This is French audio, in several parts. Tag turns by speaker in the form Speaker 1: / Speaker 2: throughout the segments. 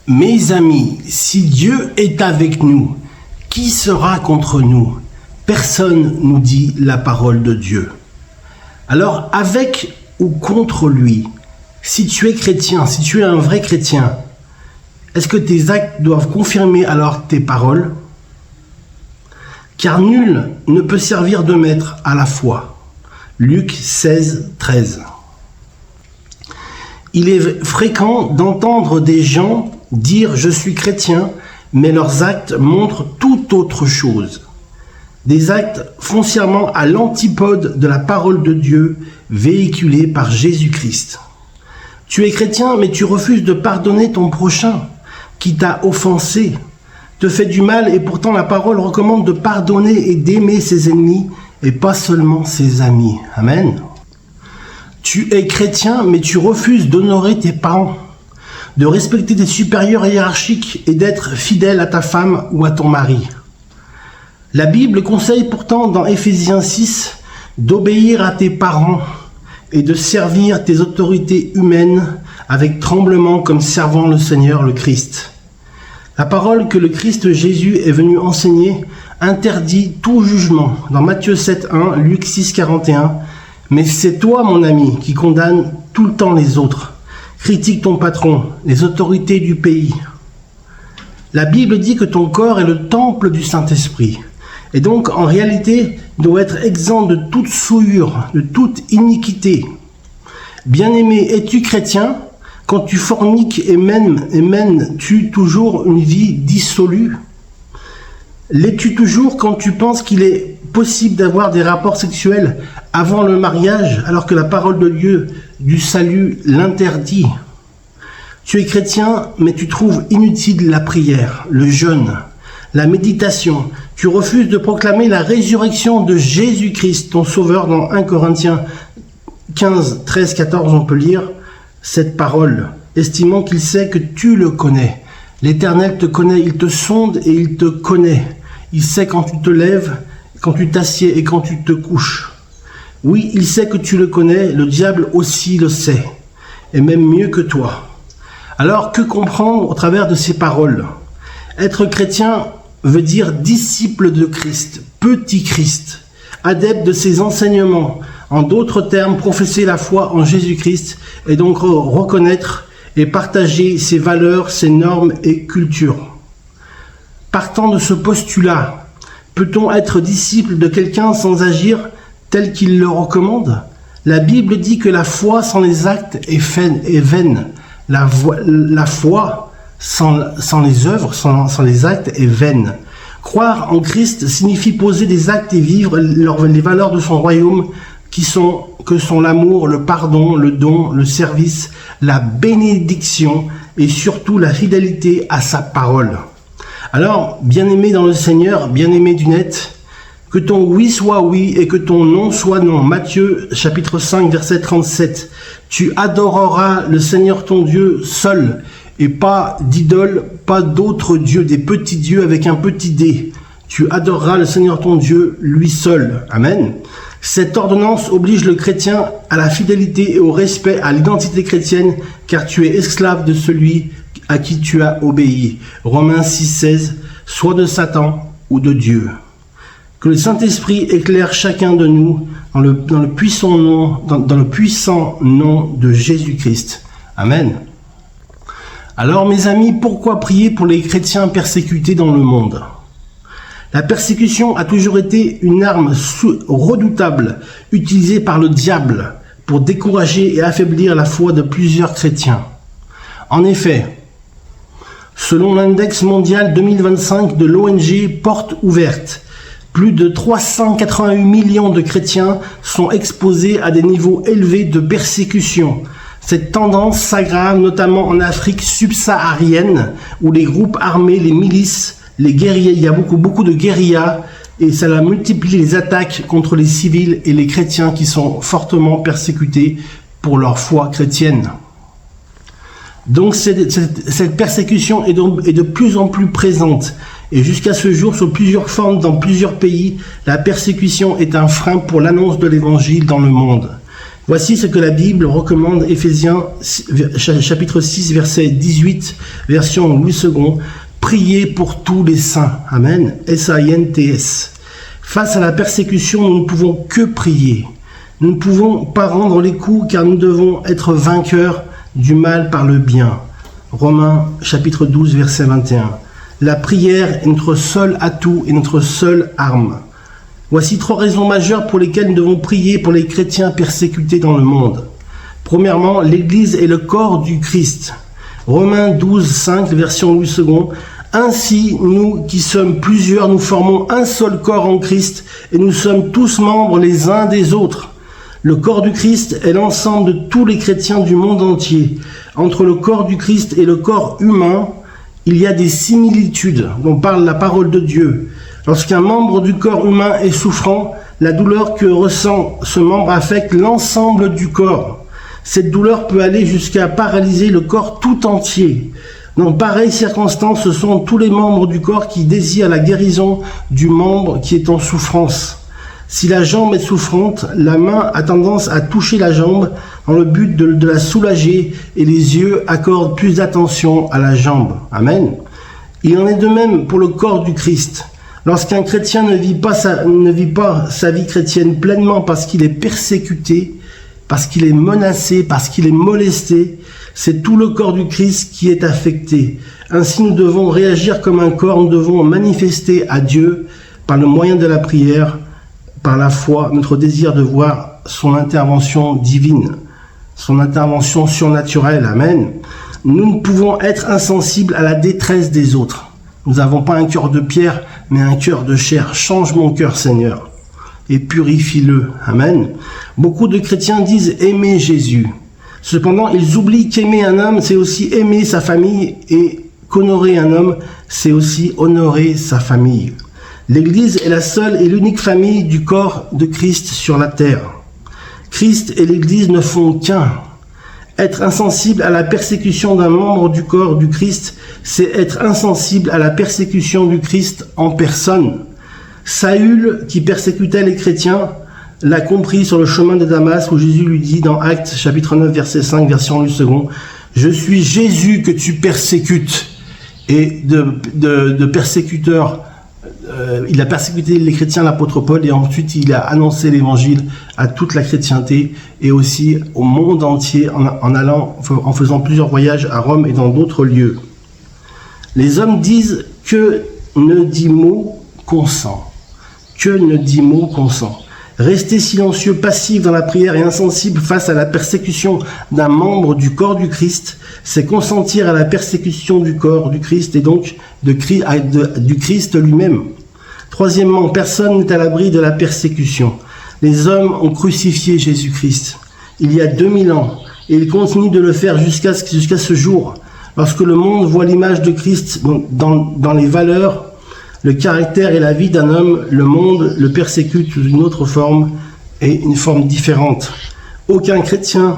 Speaker 1: Mes amis, si Dieu est avec nous, qui sera contre nous? Personne, nous dit la parole de Dieu. Alors, avec ou contre lui, si tu es chrétien, si tu es un vrai chrétien, est-ce que tes actes doivent confirmer alors tes paroles? Car nul ne peut servir de maître à la fois. Luc 16, 13. Il est fréquent d'entendre des gens dire « je suis chrétien », mais leurs actes montrent tout autre chose. Des actes foncièrement à l'antipode de la parole de Dieu véhiculée par Jésus-Christ. Tu es chrétien, mais tu refuses de pardonner ton prochain qui t'a offensé, te fait du mal, et pourtant la parole recommande de pardonner et d'aimer ses ennemis et pas seulement ses amis. Amen. Tu es chrétien, mais tu refuses d'honorer tes parents, de respecter tes supérieurs hiérarchiques et d'être fidèle à ta femme ou à ton mari. La Bible conseille pourtant dans Éphésiens 6 d'obéir à tes parents et de servir tes autorités humaines avec tremblement comme servant le Seigneur le Christ. La parole que le Christ Jésus est venu enseigner interdit tout jugement dans Matthieu 7.1, Luc 6.41. Mais c'est toi, mon ami, qui condamne tout le temps les autres. Critique ton patron, les autorités du pays. La Bible dit que ton corps est le temple du Saint-Esprit. Et donc, en réalité, il doit être exempt de toute souillure, de toute iniquité. Bien-aimé, es-tu chrétien quand tu forniques et mènes-tu toujours une vie dissolue? L'es-tu toujours quand tu penses qu'il est possible d'avoir des rapports sexuels avant le mariage, alors que la parole de Dieu du salut l'interdit? Tu es chrétien, mais tu trouves inutile la prière, le jeûne, la méditation. Tu refuses de proclamer la résurrection de Jésus-Christ, ton sauveur. Dans 1 Corinthiens 15, 13, 14, on peut lire cette parole, estimant qu'il sait que tu le connais. L'Éternel te connaît, il te sonde et il te connaît. Il sait quand tu te lèves, quand tu t'assieds et quand tu te couches. Oui, il sait que tu le connais, le diable aussi le sait, et même mieux que toi. Alors, que comprendre au travers de ces paroles? Être chrétien veut dire disciple de Christ, petit Christ, adepte de ses enseignements. En d'autres termes, professer la foi en Jésus-Christ et donc reconnaître et partager ses valeurs, ses normes et cultures. Partant de ce postulat, peut-on être disciple de quelqu'un sans agir tel qu'il le recommande? La Bible dit que la foi sans les actes est vaine. La foi sans les œuvres, sans les actes est vaine. Croire en Christ signifie poser des actes et vivre les valeurs de son royaume que sont l'amour, le pardon, le don, le service, la bénédiction et surtout la fidélité à sa parole. Alors, bien-aimé dans le Seigneur, bien-aimé du net, que ton oui soit oui et que ton non soit non. Matthieu chapitre 5 verset 37. Tu adoreras le Seigneur ton Dieu seul et pas d'idole, pas d'autres dieux, des petits dieux avec un petit d. Tu adoreras le Seigneur ton Dieu, lui seul. Amen. Cette ordonnance oblige le chrétien à la fidélité et au respect à l'identité chrétienne, car tu es esclave de celui à qui tu as obéi. Romains 6,16, soit de Satan ou de Dieu. Que le Saint-Esprit éclaire chacun de nous dans le puissant nom de Jésus-Christ. Amen. Alors mes amis, pourquoi prier pour les chrétiens persécutés dans le monde? La persécution a toujours été une arme redoutable utilisée par le diable pour décourager et affaiblir la foi de plusieurs chrétiens. En effet, selon l'index mondial 2025 de l'ONG Porte Ouverte, plus de 388 millions de chrétiens sont exposés à des niveaux élevés de persécution. Cette tendance s'aggrave notamment en Afrique subsaharienne, où les groupes armés, les milices, les guérillas, il y a beaucoup de guérillas, et ça multiplie les attaques contre les civils et les chrétiens qui sont fortement persécutés pour leur foi chrétienne. Donc cette persécution est de plus en plus présente, et jusqu'à ce jour, sous plusieurs formes dans plusieurs pays, la persécution est un frein pour l'annonce de l'évangile dans le monde. Voici ce que la Bible recommande, Éphésiens chapitre 6, verset 18, version Louis II. Priez pour tous les saints. Amen. S-A-I-N-T-S. Face à la persécution, nous ne pouvons que prier. Nous ne pouvons pas rendre les coups car nous devons être vainqueurs du mal par le bien. Romains chapitre 12, verset 21. La prière est notre seul atout et notre seule arme. Voici 3 raisons majeures pour lesquelles nous devons prier pour les chrétiens persécutés dans le monde. Premièrement, l'Église est le corps du Christ. Romains 12, 5, version Louis II. Ainsi, nous qui sommes plusieurs, nous formons un seul corps en Christ et nous sommes tous membres les uns des autres. Le corps du Christ est l'ensemble de tous les chrétiens du monde entier. Entre le corps du Christ et le corps humain, il y a des similitudes dont parle la parole de Dieu. Lorsqu'un membre du corps humain est souffrant, la douleur que ressent ce membre affecte l'ensemble du corps. Cette douleur peut aller jusqu'à paralyser le corps tout entier. Dans pareilles circonstances, ce sont tous les membres du corps qui désirent la guérison du membre qui est en souffrance. Si la jambe est souffrante, la main a tendance à toucher la jambe dans le but de la soulager et les yeux accordent plus d'attention à la jambe. Amen. Il en est de même pour le corps du Christ. Lorsqu'un chrétien ne vit pas sa vie chrétienne pleinement parce qu'il est persécuté, parce qu'il est menacé, parce qu'il est molesté, c'est tout le corps du Christ qui est affecté. Ainsi, nous devons réagir comme un corps, nous devons manifester à Dieu, par le moyen de la prière, par la foi, notre désir de voir son intervention divine, son intervention surnaturelle. Amen. Nous ne pouvons être insensibles à la détresse des autres. Nous n'avons pas un cœur de pierre, mais un cœur de chair. Change mon cœur, Seigneur, et purifie-le. Amen. Beaucoup de chrétiens disent aimer Jésus. Cependant, ils oublient qu'aimer un homme, c'est aussi aimer sa famille, et qu'honorer un homme, c'est aussi honorer sa famille. L'Église est la seule et l'unique famille du corps de Christ sur la terre. Christ et l'Église ne font qu'un. Être insensible à la persécution d'un membre du corps du Christ, c'est être insensible à la persécution du Christ en personne. Saül, qui persécutait les chrétiens, l'a compris sur le chemin de Damas, où Jésus lui dit dans Actes chapitre 9, verset 5, version Louis II, « Je suis Jésus que tu persécutes. » Et de persécuteur, il a persécuté les chrétiens, l'apôtre Paul, et ensuite il a annoncé l'évangile à toute la chrétienté et aussi au monde entier en faisant plusieurs voyages à Rome et dans d'autres lieux. Les hommes disent que ne dit mot consent. Que ne dit mot consent. Rester silencieux, passif dans la prière et insensible face à la persécution d'un membre du corps du Christ, c'est consentir à la persécution du corps du Christ et donc du Christ lui-même. Troisièmement, personne n'est à l'abri de la persécution. Les hommes ont crucifié Jésus-Christ il y a 2000 ans et ils continuent de le faire jusqu'à ce jour. Lorsque le monde voit l'image de Christ dans les valeurs, le caractère et la vie d'un homme, le monde le persécute sous une autre forme et une forme différente. Aucun chrétien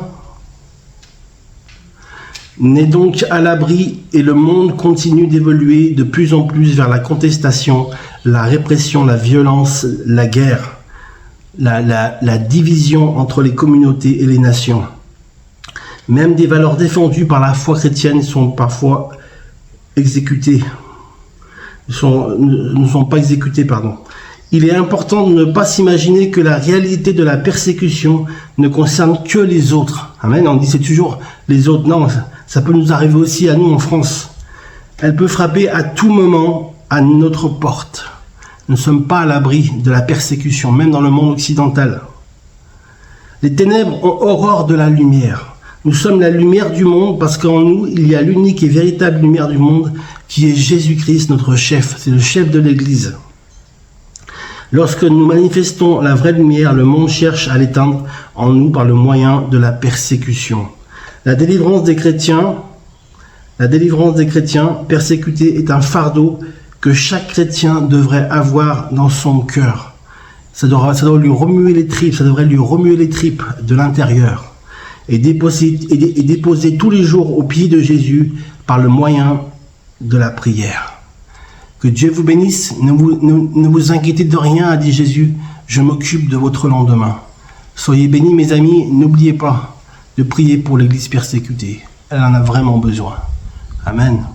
Speaker 1: n'est donc à l'abri et le monde continue d'évoluer de plus en plus vers la contestation, la répression, la violence, la guerre, la division entre les communautés et les nations. Même des valeurs défendues par la foi chrétienne sont parfois exécutées. Ne sont pas exécutés. Il est important de ne pas s'imaginer que la réalité de la persécution ne concerne que les autres. Amen. On dit c'est toujours les autres. Non, ça peut nous arriver aussi à nous en France. Elle peut frapper à tout moment à notre porte. Nous ne sommes pas à l'abri de la persécution, même dans le monde occidental. Les ténèbres ont horreur de la lumière. Nous sommes la lumière du monde parce qu'en nous, il y a l'unique et véritable lumière du monde qui est Jésus-Christ, notre chef. C'est le chef de l'Église. Lorsque nous manifestons la vraie lumière, le monde cherche à l'éteindre en nous par le moyen de la persécution. La délivrance des chrétiens persécutés est un fardeau que chaque chrétien devrait avoir dans son cœur. Ça doit lui remuer les tripes, ça devrait lui remuer les tripes de l'intérieur. Et déposer tous les jours aux pieds de Jésus par le moyen de la prière. Que Dieu vous bénisse, ne vous inquiétez de rien, a dit Jésus, je m'occupe de votre lendemain. Soyez bénis mes amis, n'oubliez pas de prier pour l'Église persécutée. Elle en a vraiment besoin. Amen.